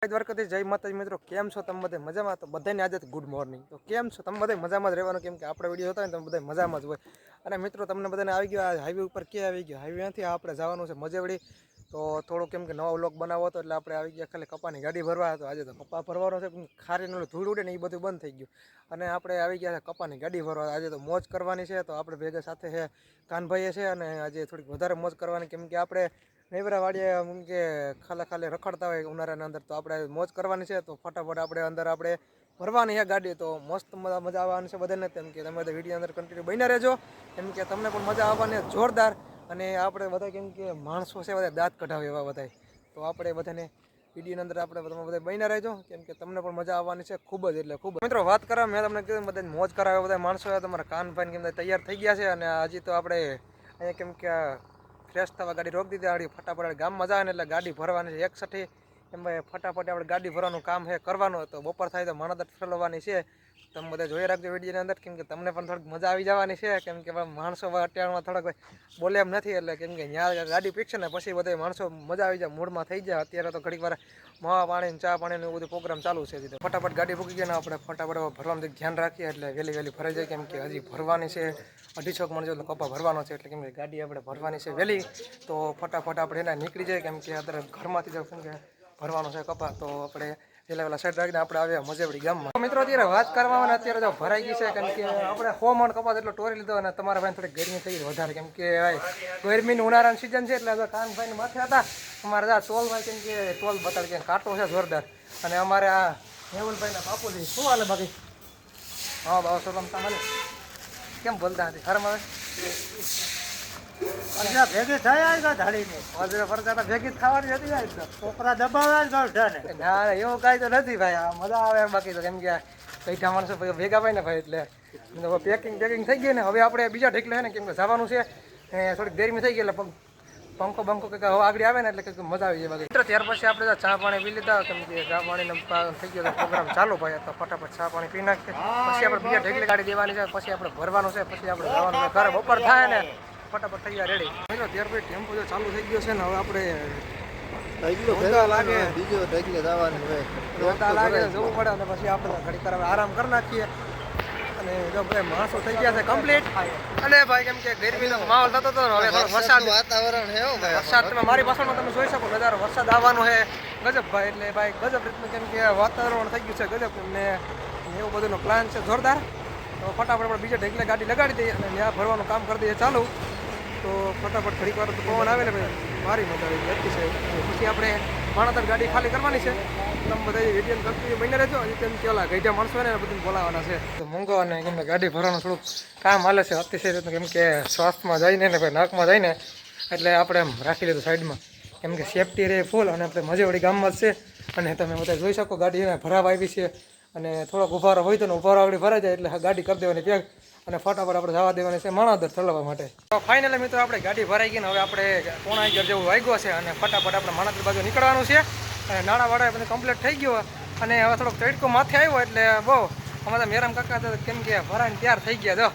દ્વારકાથી જય માતાજી મિત્રો, કેમ છો તમે બધા મજામાં? તો બધાને આજે ગુડ મોર્નિંગ. તો કેમ છો તમે બધા મજામાં જ રહેવાનું, કેમ કે આપણે વિડીયો હતા ને તમે બધા મજામાં જ હોય. અને મિત્રો તમને બધાને આવી ગયો આ હાઈવે ઉપર ક્યાં આવી ગયો? હાઈવે નથી, આપણે જવાનું છે મજેવડી. તો થોડું કેમ કે નવો વ્લોગ બનાવો હતો એટલે આપણે આવી ગયા ખાલી કપાની ગાડી ભરવા. તો આજે તો કપા ભરવાનો છે, ખારીનું ધૂળ ઉડે ને એ બધું બંધ થઈ ગયું. અને આપણે આવી ગયા છે કપાની ગાડી ભરવા. આજે તો મોજ કરવાની છે. તો આપણે ભેગા સાથે છે કાનભાઈએ છે, અને આજે થોડીક વધારે મોજ કરવાની, કેમ કે આપણે નેવરા વાડીએ કે ખાલી રખડતા હોય ઉનાળાના અંદર. તો આપણે મોજ કરવાની છે. તો ફટાફટ આપણે અંદર આપણે ભરવાની છે ગાડી. તો મસ્ત મજા આવવાની છે બધાને, કેમ કે તમે બધા વિડીયો અંદર કન્ટિન્યુ બન્યા રહેજો, કેમ કે તમને પણ મજા આવવાની જોરદાર. અને આપણે બધા કેમ કે માણસો છે બધા દાંત કઢાવે એવા બધા. તો આપણે બધાને વિડીયોની અંદર આપણે તમે બધા બન્યા રહેજો, કેમ કે તમને પણ મજા આવવાની છે ખૂબ જ, એટલે ખૂબ. મિત્રો વાત કરવા મેં તમને કીધું બધાને મોજ કરાવે બધા માણસો. તમારા કાનભાઈ કેમ તૈયાર થઈ ગયા છે. અને હજી તો આપણે અહીંયા કેમ કે ફ્રેશ થવા ગાડી રોકી દીધી. આડી ફટાફટ ગામમાં જાય ને એટલે ગાડી ભરવાની છે એકસઠી. એમ ભાઈ ફટાફટ આપણે ગાડી ભરવાનું કામ છે કરવાનું. તો બપોર થાય તો માણસ ઠલવવાની છે. તમે બધા જોઈ રાખજો વિડીયોની અંદર, કેમ કે તમને પણ થોડીક મજા આવી જવાની છે. કેમ કે માણસો અત્યારમાં થોડાક બોલે એમ નથી, એટલે કેમ કે ત્યાં ગાડી પીકશે ને પછી બધા માણસો મજા આવી જાય, મૂડમાં થઈ જાય. અત્યારે તો ઘડીક વાર માવા પાણી ચા પાણીનું એવું બધું પ્રોગ્રામ ચાલુ છે. ફટાફટ ગાડી ભૂકી ગયા ને આપણે ફટાફટ ભરવાનું ધ્યાન રાખીએ એટલે વહેલી ભરાઈ જાય, કેમ કે હજી ભરવાની છે 250 મણ જેટલો કપા ભરવાનો છે. એટલે કેમ કે ગાડી આપણે ભરવાની છે વહેલી. તો ફટાફટ આપણે એના નીકળી જાય, કેમ કે અત્યારે ઘરમાંથી જ કેમ કે ભરવાનું છે કપા. તો આપણે પેલા સાઈડ રાખીને આપણે આવ્યા મજેવડી ગામમાં. મિત્રો અત્યારે વાત કરવામાં અત્યારે જો ભરાઈ ગઈ છે, કેમ કે આપણે 100 મણ કપાસ એટલો ટોરી લીધો. અને તમારા ભાઈ થોડી ગરમી થઈ ગઈ વધારે, કેમ કે ગરમીનું ઉનાળાની સિઝન છે. એટલે કાનભાઈને માથે હતા અમારે આ ટોલમાં, કેમ કે ટોલ બતાડી કે કાંટો છે જોરદાર. અને અમારે આ મેહુલભાઈના બાપુજી શું હાલે બાકી? હા બાબા સોલમ તમારે કેમ બોલતા નથી ઘરમાં ભેગી થયા ધાડીને ફરતા ભેગી થવાની હતી છોકરા દબાવ્યા ના એવું કાંઈ તો નથી ભાઈ. આ મજા આવે બાકી તો, કેમ કે કઈઠા માણસો ભેગા ભાઈ ને ભાઈ, એટલે પેકિંગ થઈ ગઈ ને. હવે આપણે બીજા ઢીકલે છે ને, કેમ કે જવાનું છે થોડીક ગરમી થઈ ગઈ એટલે પંખો કંઈક હવે આગળ આવે ને એટલે કંઈક મજા આવી જાય બાકી. મિત્રો ત્યાર પછી આપણે ચા પાણી પી લીધા, કેમ કે ચા પાણીનો થઈ ગયો પ્રોગ્રામ ચાલુ ભાઈ. તો ફટાફટ ચા પાણી પી નાખીએ, પછી આપણે બીજા ઢીકલે ગાડી દેવાની છે, પછી આપણે ભરવાનું છે, પછી આપણે જવાનું છે ઘરે. બપોર થાય ને ફટાફટ થઈ ગયા રેડી. મિત્રો ત્યાર પછી ટેમ્પો જો ચાલુ થઈ ગયો છે ને, હવે આપણે લાગે બીજો ઢગલે જવાનું લાગે જવું પડે. અને પછી આપણે ઘડી કરાવે આરામ કરી નાખીએ. અને જો ભાઈ માણસો થઈ ગયા છે કમ્પ્લીટ. અને ભાઈ કેમ કે ગરમીનો માહોલ થતો હતો, હવે વરસાદ વાતાવરણ છે વરસાદ તમે મારી પાછળમાં તમે જોઈ શકો નજારો, વરસાદ આવવાનો છે ગજબ ભાઈ. એટલે ભાઈ ગજબ રીતનું કેમ કે વાતાવરણ થઈ ગયું છે ગજબ, ને એવું બધુંનો પ્લાન છે જોરદાર. તો ફટાફટ આપણે બીજા ઢેકલે ગાડી લગાડી દઈએ અને ત્યાં ભરવાનું કામ કરી દઈએ ચાલુ. તો ફટાફટ ઘડીક વાર તો પવન આવે ને ભાઈ, મારી મજા આવી ગઈ અતિશય. પછી આપણે માણતર ગાડી ખાલી કરવાની છે. તમે બધા વિડીયો કરતી બની રહેજો. કેમ કે ઓલા ગઈઢા માણસો ને બધું બોલાવવાના છે. તો મૂંગો અને કેમ કે ગાડી ભરવાનું થોડુંક કામ હાલે છે અતિશય રીતનું, કેમ કે શ્વાસમાં જઈને ને ભાઈ નાકમાં જઈને એટલે આપણે એમ રાખી લીધું સાઈડમાં, કેમ કે સેફટી રહે ફૂલ. અને આપણે મજેવડી ગામમાં જ છે. અને તમે બધા જોઈ શકો ગાડી એને ભરાવા આવી છે. અને થોડોક ઉભારો હોય તો ને ઉભારો આગળ ભરાઈ જાય એટલે ગાડી કરી દેવાની પેક, અને ફટાફટ આપણે જવા દેવાની છે માણાદર ઠલવવા માટે. તો ફાઇનલી મિત્રો આપણે ગાડી ભરાઈ ગઈ ને હવે આપણે 11:30 જેવું વાગ્યો છે. અને ફટાફટ આપણે માણાદર બાજુ નીકળવાનું છે. અને નાણાવાળા બધું કમ્પ્લીટ થઈ ગયો. અને હવે થોડોક તડકો માથે આવ્યો એટલે બહુ અમારા મેરામ કાકા તો કેમ કે ભરાઈને તૈયાર થઈ ગયા. જો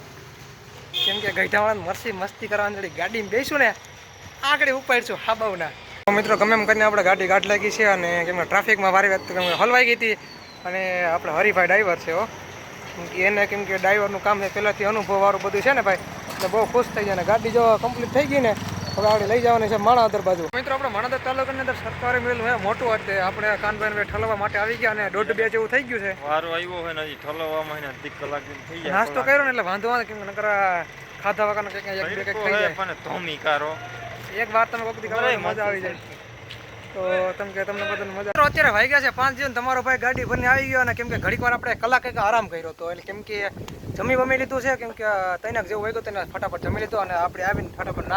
કેમ કે ગઈઢાવાળાને મસ્તી કરવાની ગાડીમાં બેસું ને આગળ ઉપાડીશું હાબાવના. મિત્રો ગમે એમ કરીને આપણે ગાડી ગાઢ લાગી છે. અને કેમ કે ટ્રાફિકમાં વારી વાત હલવાઈ ગઈ હતી. અને આપણે હરીભાઈ ડ્રાઈવર છે હો, એને કેમ કે ડ્રાઈવરનું કામ છે પહેલાંથી અનુભવવાળું બધું છે ને ભાઈ, એટલે બહુ ખુશ થઈ જાય. ને ગાડી જો કમ્પ્લીટ થઈ ગઈ ને હવે આપણે લઈ જવાની છે માણાદર બાજુ. મિત્રો આપણે માણાદર તાલુકાની અંદર સરકારી મિલ હે મોટું હતું, આપણે કાનભાઈને ઠલવવા માટે આવી ગયા. અને 1.5-2 જેવું થઈ ગયું છે. વારો આવ્યો હોય ને હજી ઠલવવામાં 30 કલાક થઈ જાય. નાસ્તો કર્યો ને એટલે વાંધો આવે, કેમ કે નકર ખાધા વગરનો કંઈક એક બે કંઈક થઈ જાય. પણ ધોમી કારો એક વાર તમે વખત કરો મજા આવી જાય. તો તમે કે તમને બધાને મજા. અત્યારે વાગ્યા છે 5 જેવું, તમારો ભાઈ ગાડી ભરીને આવી ગયો. અને કેમ કે ઘડીક વાર આપણે કલાક એક આરામ કર્યો હતો, એટલે કેમ કે જમી લીધું છે. કેમ કે 3 જેવું વાગ્યો તેને ફટાફટ જમી લીધું. અને આપણે આવીને ફટાફટ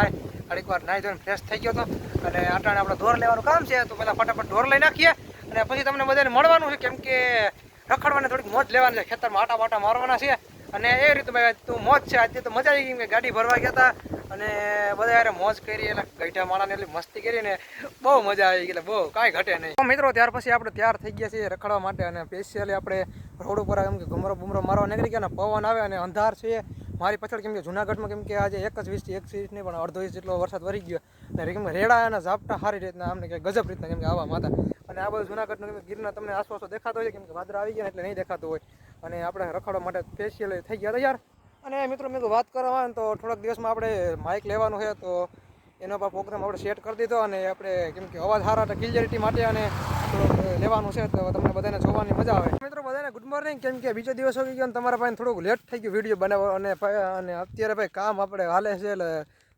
ઘડીક વાર નાહી ધોઈને ફ્રેશ થઈ ગયો હતો. અને આટાણે આપણે ઢોર લેવાનું કામ છે, તો પહેલાં ફટાફટ ઢોર લઈ નાખીએ. અને પછી તમને બધાને મળવાનું છે, કેમ કે રખડવાની થોડીક મોજ લેવાની છે, ખેતરમાં આટા બાટા મારવાના છે. અને એ રીતે ભાઈ તું મોજ છે આજે તો મજા આવી ગઈ. કે ગાડી ભરવા ગયા હતા અને બધા યાર મોજ કરી, એટલે ગઈઠા માણાને એટલી મસ્તી કરીને બહુ મજા આવી ગઈ, એટલે બહુ કાંઈ ઘટે નહીં. મિત્રો ત્યાર પછી આપણે તૈયાર થઈ ગયા છીએ રખડવા માટે. અને સ્પેશિયલી આપણે રોડ ઉપર કેમ કે ઘુમરો મારવા નીકળી ગયા. અને પવન આવે અને અંધાર છે મારી પાછળ, કેમ કે જુનાગઢમાં કેમ કે આજે 21 નહીં પણ 1.5 ઇંચ જેટલો વરસાદ વરી ગયો. ને કેમ કે રેડા અને ઝાપટા સારી રીતના આમને કે ગજબ રીતના કેમ કે આવા માતા અને આ બધું જૂનાગઢનું કેમ કે ગીરના તમને આસપાસ દેખાતો હોય કેમ કે વાદળા આવી ગયા એટલે નહીં દેખાતું હોય અને આપણે રખડવા માટે સ્પેશિયલ થઈ ગયા તૈયાર અને મિત્રો મેં વાત કરવા હોય ને તો થોડાક દિવસમાં આપણે માઇક લેવાનું છે તો એનો પર પ્રોગ્રામ આપણે સેટ કરી દીધો અને આપણે કેમ કે અવાજ સારા ક્લિયરિટી માટે અને થોડુંક લેવાનું છે તો તમને બધાને જોવાની મજા આવે મિત્રો બધાને ગુડ મોર્નિંગ કેમ કે બીજો દિવસ હોઈ ગયો અને તમારા પાસે થોડુંક લેટ થઈ ગયું વિડીયો બનાવવા અને અત્યારે ભાઈ કામ આપણે હાલે છે એટલે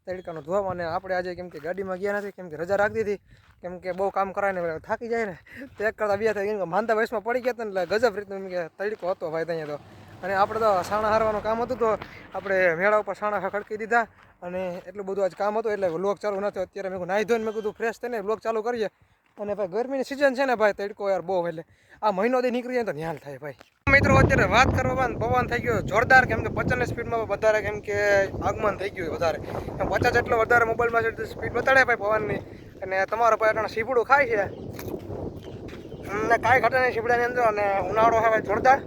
તડકાનું ધોવા અને આપણે આજે કેમ કે ગાડીમાં ગયા નથી કેમ કે રજા રાખી દીધી કેમ કે બહુ કામ કરાય ને થાકી જાય ને તો એક કરતાં બે થાય કેમ કે માંદા વયસમાં પડી ગયા હતા ને એટલે ગજબ રીતનું કે તડકો હતો ભાઈ ત્યાં તો અને આપણે તો સાણા હારવાનું કામ હતું તો આપણે મેળા ઉપર સાણા ખડકી દીધા અને એટલું બધું આજ કામ હતું એટલે વ્લોગ ચાલુ નથી અત્યારે મેં નાહી ધોઈને મેં કીધું ફ્રેશ થઈને વ્લોગ ચાલુ કરીએ અને ભાઈ ગરમીની સિઝન છે ને ભાઈ તડકો યાર બહુ એટલે આ મહિનો દી નીકળી જાય તો ન્યાલ થાય ભાઈ મિત્રો અત્યારે વાત કરવામાં પવન થઈ ગયો જોરદાર કેમ કે 50ની સ્પીડમાં વધારે કેમ કે આગમન થઈ ગયું વધારે 50 જેટલો વધારે મોબાઈલમાં સ્પીડ બતાડે ભાઈ પવનની અને તમારો ભાઈ અટાણે સીપડું ખાય છે અને કાંઈ ઘટે નહીં સીપડાની અંદર અને ઉનાળો છે ભાઈ જોરદાર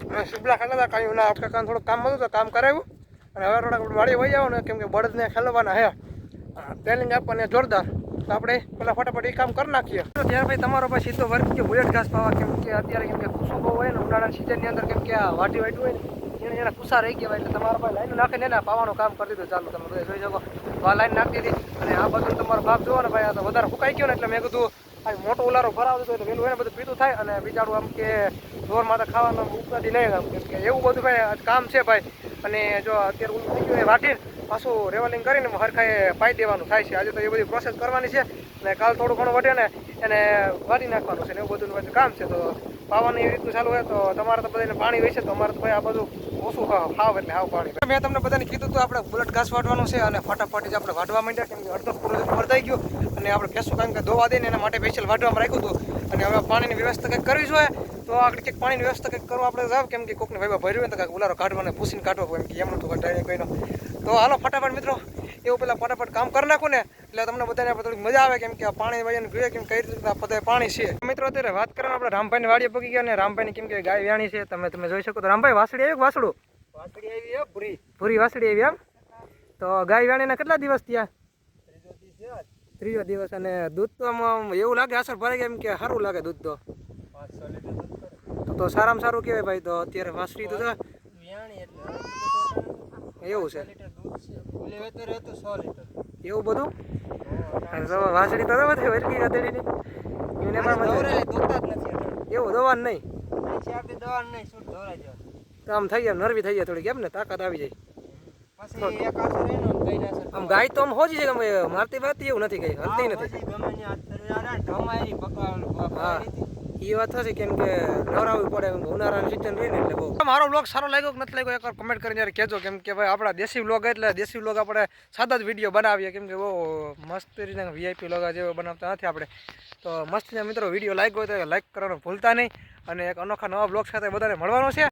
અને સીપડા ખાતા હતા કાંઈ ઉનાળા આપણે કામ થોડુંક કામ હતું તો કામ કરાવ્યું અને હવે થોડાક વાડી વહી જાવ ને કેમ કે બળદને ખેલવાના હે ટ્રેનિંગ આપવાને જોરદાર તો આપણે પેલા ફટાફટ એ કામ કરી નાખીએ ત્યારે ભાઈ તમારો ભાઈ સીધો વર્ગ કે બુલેટ ઘાસ પાવા કેમ કે અત્યારે કેમ કે કુસો બહુ હોય ને ઉનાળાની સિઝનની અંદર કેમ કે આ વાટી હોય ને એને કુસા રહી ગયા એટલે તમારો ભાઈ લાઈન નાખીને એના પાવાનું કામ કરી દીધું ચાલુ તમે બધા જોઈ શકો આ લાઈન નાખી દીધી અને આ બધું તમારો ભાગ જોવો ને ભાઈ આ તો વધારે ફૂકાઈ ગયો ને એટલે મેં કીધું આ મોટો ઉલારો ભરાવ દીધો એટલે પેલું એને બધું પીતું થાય અને બિચારું આમ કે ઢોરમાં તો ખાવાનું ઉપાડી નહીં આમ કેમ કે એવું બધું ભાઈ કામ છે ભાઈ અને જો અત્યારે ઓલું થઈ ગયું એ વાટીને પાછું રેવલિંગ કરીને હરખાએ પાઈ દેવાનું થાય છે આજે તો એ બધી પ્રોસેસ કરવાની છે અને કાલ થોડું ઘણું વટે ને એને વાટી નાખવાનું છે ને એવું બધું કામ છે તો પાવાની એવી રીતનું ચાલુ હોય તો તમારે તો બધાને પાણી હોય છે તો અમારે તો ભાઈ આ બધું ઓછું ખાવ એટલે હાવ પાણી મેં તમને બધાને કીધું હતું આપણે બુલેટ ઘાસ વાટવાનું છે અને ફટાફટ જ આપણે વાટવા માંડ્યા કેમ કે અડધો પૂરો ભરતાઈ ગયો અને આપણે ભેંસું કામ કે ધોવા દઈને એના માટે સ્પેશિયલ વાટવામાં રાખ્યું હતું અને હવે પાણીની વ્યવસ્થા કંઈક કરવી જોઈએ તો આગળ કંઈક પાણીની વ્યવસ્થા કંઈક કરવા આપણે જાવ કેમ કે કોકને ભાઈ ભર્યું હોય તો કાંઈક ઉલારો કાઢવાને પૂછીને કાઢવો કેમ કે એમનું તો ડાયરેક્ટ કોઈનો તો હાલો ફટાફટ મિત્રો એવું પેલા ફટાફટ કામ કરી નાખું ને એટલે તમને બધાને આપણે થોડીક મજા આવે કેમ કે પાણી વાળીને જોઈએ કેમ કઈ રીતે બધા પાણી છે મિત્રો અત્યારે વાત કરવાનું આપણે રામભાઈની વાડીએ પગી ગયા ને રામભાઈની કેમ કે ગાય વ્યાણી છે તમે જોઈ શકો તો રામભાઈ વાસળી આવી વાસળું વાસળી આવી હે પૂરી વાસળી આવી એમ તો ગાય વ્યાણીના કેટલા દિવસ થયા ત્રીજો દિવસ અને દૂધ તો આમ એવું લાગે અસર ભરાઈ ગયા એમ કે સારું લાગે દૂધ તો 500 લીટર તો સારામાં સારું કહેવાય ભાઈ તો અત્યારે વાસળી તો એવું છે એવું બધું વાસળી તો બધી વરકી ગધેડીની એને એવું દવા નહીં તો આમ થઈ જાય નરવી થઈ જાય થોડી કેમ ને તાકાત આવી જાય આમ ગાય તો આમ હોજી છે કે મારતી વાતી એવું નથી કઈ હલતી નથી હા એ વાત થશે કેમ કે નવરાવવી પડે ઉનાળાની સિઝન રહી ને એટલે બહુ મારો બ્લોગ સારો લાગ્યો કે નથી લાગ્યો એકવાર કમેન્ટ કરીને યાર કહેજો કેમ કે ભાઈ આપણા દેશી બ્લોગ એટલે દેશી બ્લોગ આપણે સાદા જ વિડીયો બનાવીએ કેમ કે બહુ મસ્ત રીતે વીઆઈપી બ્લોગ જેવો બનાવતા નથી આપણે તો મસ્ત મિત્રો વિડીયો લાગ્યો હોય તો લાઈક કરવાનું ભૂલતા નહીં અને એક અનોખા નવા બ્લોગ સાથે બધાને મળવાનો છે